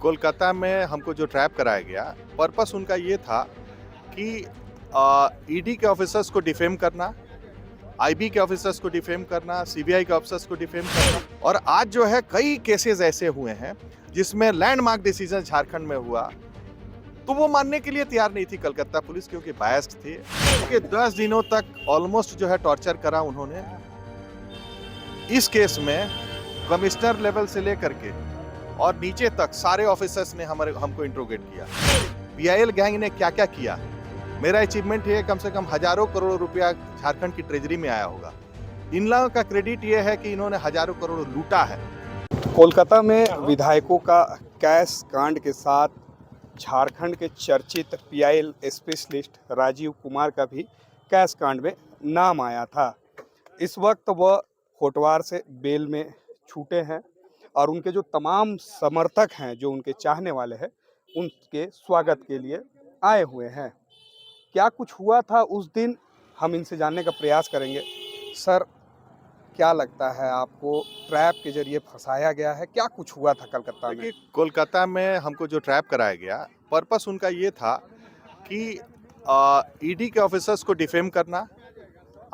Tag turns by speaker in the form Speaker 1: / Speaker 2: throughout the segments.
Speaker 1: कोलकाता में हमको जो ट्रैप कराया गया, पर्पस उनका ये था कि ईडी के ऑफिसर्स को डिफेम करना, आईबी के ऑफिसर्स को डिफेम करना, सीबीआई के ऑफिसर्स को डिफेम करना। और आज जो है कई केसेस ऐसे हुए हैं जिसमें लैंडमार्क डिसीजन झारखंड में हुआ, तो वो मानने के लिए तैयार नहीं थी कलकत्ता पुलिस, क्योंकि बायस्ड थी। क्योंकि 10 दिनों तक ऑलमोस्ट जो है टॉर्चर करा उन्होंने। इस केस में कमिश्नर लेवल से लेकर के और नीचे तक सारे ऑफिसर्स ने हमको इंट्रोगेट किया। पीआईएल गैंग ने क्या क्या किया, मेरा अचीवमेंट है कम से कम हजारों करोड़ रुपया झारखंड की ट्रेजरी में आया होगा। इन लोगों का क्रेडिट ये है कि इन्होंने हजारों करोड़ लूटा है।
Speaker 2: कोलकाता में विधायकों का कैश कांड के साथ झारखंड के चर्चित पीआईएल स्पेशलिस्ट राजीव कुमार का भी कैश कांड में नाम आया था। इस वक्त वह होटवार से बेल में छूटे हैं और उनके जो तमाम समर्थक हैं, जो उनके चाहने वाले हैं, उनके स्वागत के लिए आए हुए हैं। क्या कुछ हुआ था उस दिन, हम इनसे जानने का प्रयास करेंगे। सर, क्या लगता है आपको, ट्रैप के जरिए फंसाया गया है? क्या कुछ हुआ था कलकत्ता में?
Speaker 1: देखिए, कोलकाता में हमको जो ट्रैप कराया गया, पर्पस उनका ये था कि ईडी के ऑफिसर्स को डिफेम करना,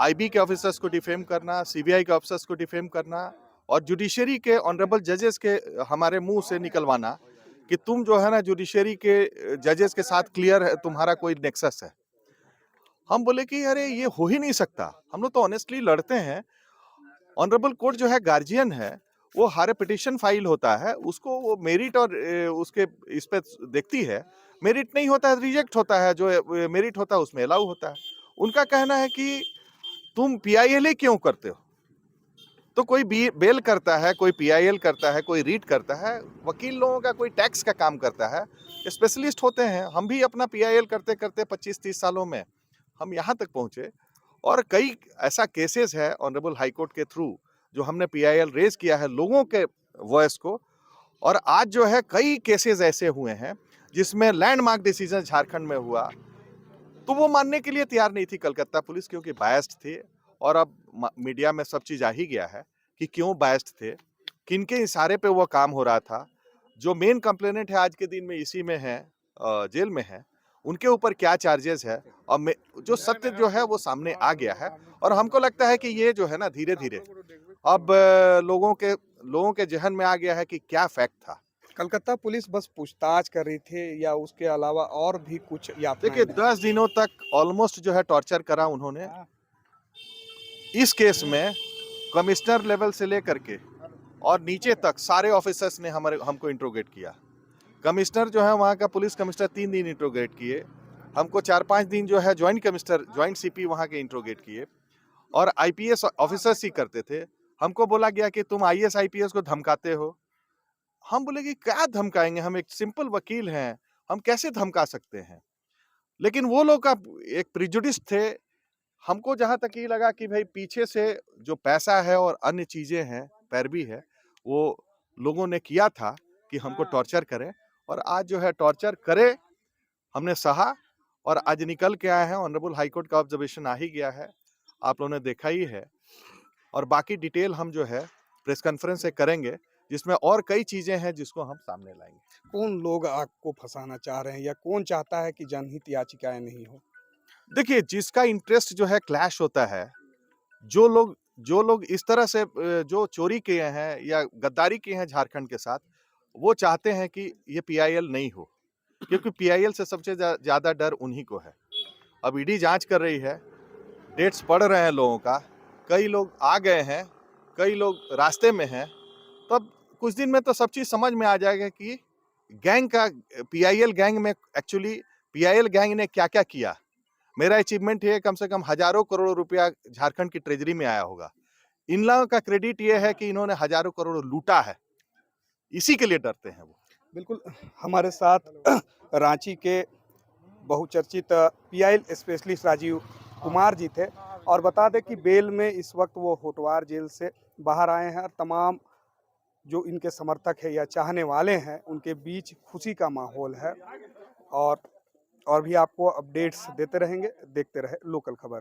Speaker 1: आईबी के ऑफिसर्स को डिफेम करना, सीबीआई के ऑफिसर्स को डिफेम करना और जुडिशरी के ऑनरेबल जजेस के हमारे मुंह से निकलवाना कि तुम जो है ना जुडिशरी के जजेस के साथ क्लियर है, तुम्हारा कोई नेक्सस है। हम बोले कि अरे ये हो ही नहीं सकता, हम लोग तो ऑनेस्टली लड़ते हैं। ऑनरेबल कोर्ट जो है गार्जियन है, वो हर पिटिशन फाइल होता है, उसको वो मेरिट और उसके इस पे देखती है। मेरिट नहीं होता है रिजेक्ट होता है, जो मेरिट होता है उसमें अलाउ होता है। उनका कहना है कि तुम पीआईएल क्यों करते हो? तो कोई बेल करता है, कोई पीआईएल करता है, कोई रीट करता है, वकील लोगों का कोई टैक्स का काम करता है, स्पेशलिस्ट होते हैं। हम भी अपना पीआईएल करते करते 25-30 सालों में हम यहाँ तक पहुंचे। और कई ऐसा केसेस है ऑनरेबल हाई कोर्ट के थ्रू जो हमने पीआईएल रेज किया है लोगों के वॉइस को। और आज जो है कई केसेस ऐसे हुए हैं जिसमें लैंडमार्क डिसीजन झारखंड में हुआ, तो वो मानने के लिए तैयार नहीं थी कलकत्ता पुलिस, क्योंकि बायस्ड थी। और अब मीडिया में सब चीज आ ही गया है कि क्यों बायस्ड थे, किनके इशारे पे वो काम हो रहा था। जो मेन कंप्लेनेंट है आज के दिन में इसी में है, जेल में है, उनके ऊपर क्या चार्जेस है और जो सत्य जो है वो सामने आ गया है। और हमको लगता है कि ये जो है ना धीरे धीरे अब लोगों के जहन में आ गया है कि क्या फैक्ट था।
Speaker 2: कलकत्ता पुलिस बस पूछताछ कर रही थी या उसके अलावा और भी कुछ
Speaker 1: देखिए,
Speaker 2: यातनाएं?
Speaker 1: 10 दिनों तक ऑलमोस्ट जो है टॉर्चर करा उन्होंने। इस केस में कमिश्नर लेवल से लेकर के और नीचे तक सारे ऑफिसर्स ने हमको इंट्रोगेट किया। कमिश्नर जो है वहाँ का पुलिस कमिश्नर 3 दिन इंट्रोगेट किए, हमको 4-5 दिन जो है ज्वाइंट सीपी वहाँ के इंट्रोगेट किए। और आईपीएस ऑफिसर्स ही करते थे। हमको बोला गया कि तुम आईएएस आईपीएस को धमकाते हो। हम बोले कि क्या धमकाएंगे, हम एक सिंपल वकील हैं, हम कैसे धमका सकते हैं। लेकिन वो लोग का एक प्रिजुडिस थे। हमको जहां तक ये लगा कि भाई पीछे से जो पैसा है और अन्य चीजें हैं, पैरवी है, वो लोगों ने किया था कि हमको टॉर्चर करें। और आज जो है टॉर्चर करे, हमने सहा और आज निकल के आए हैं। ऑनरेबल हाई कोर्ट का ऑब्जर्वेशन आ ही गया है, आप लोगों ने देखा ही है। और बाकी डिटेल हम जो है प्रेस कॉन्फ्रेंस से करेंगे, जिसमें और कई चीजें हैं जिसको हम सामने लाएंगे।
Speaker 2: कौन लोग आपको फंसाना चाह रहे हैं या कौन चाहता है कि जनहित याचिकाएं नहीं हो?
Speaker 1: देखिए, जिसका इंटरेस्ट जो है क्लैश होता है, जो लोग इस तरह से जो चोरी किए हैं या गद्दारी किए हैं झारखंड के साथ, वो चाहते हैं कि ये पीआईएल नहीं हो, क्योंकि पीआईएल से सबसे ज्यादा डर उन्हीं को है। अब ईडी जांच कर रही है, डेट्स पढ़ रहे हैं लोगों का, कई लोग आ गए हैं, कई लोग रास्ते में हैं। तब कुछ दिन में तो सब चीज समझ में आ जाएगा कि गैंग का पीआईएल गैंग में एक्चुअली पीआईएल गैंग ने क्या क्या किया। मेरा अचीवमेंट है कम से कम हजारों करोड़ रुपया झारखंड की ट्रेजरी में आया होगा। इन लोगों का क्रेडिट ये है कि इन्होंने हजारों करोड़ लूटा है, इसी के लिए डरते हैं वो।
Speaker 2: बिल्कुल, हमारे साथ रांची के बहुचर्चित पीआईएल स्पेशलिस्ट राजीव कुमार जी थे और बता दें कि बेल में इस वक्त वो होटवार जेल से बाहर आए हैं और तमाम जो इनके समर्थक है या चाहने वाले हैं, उनके बीच खुशी का माहौल है। और भी आपको अपडेट्स देते रहेंगे। देखते रहे लोकल खबर।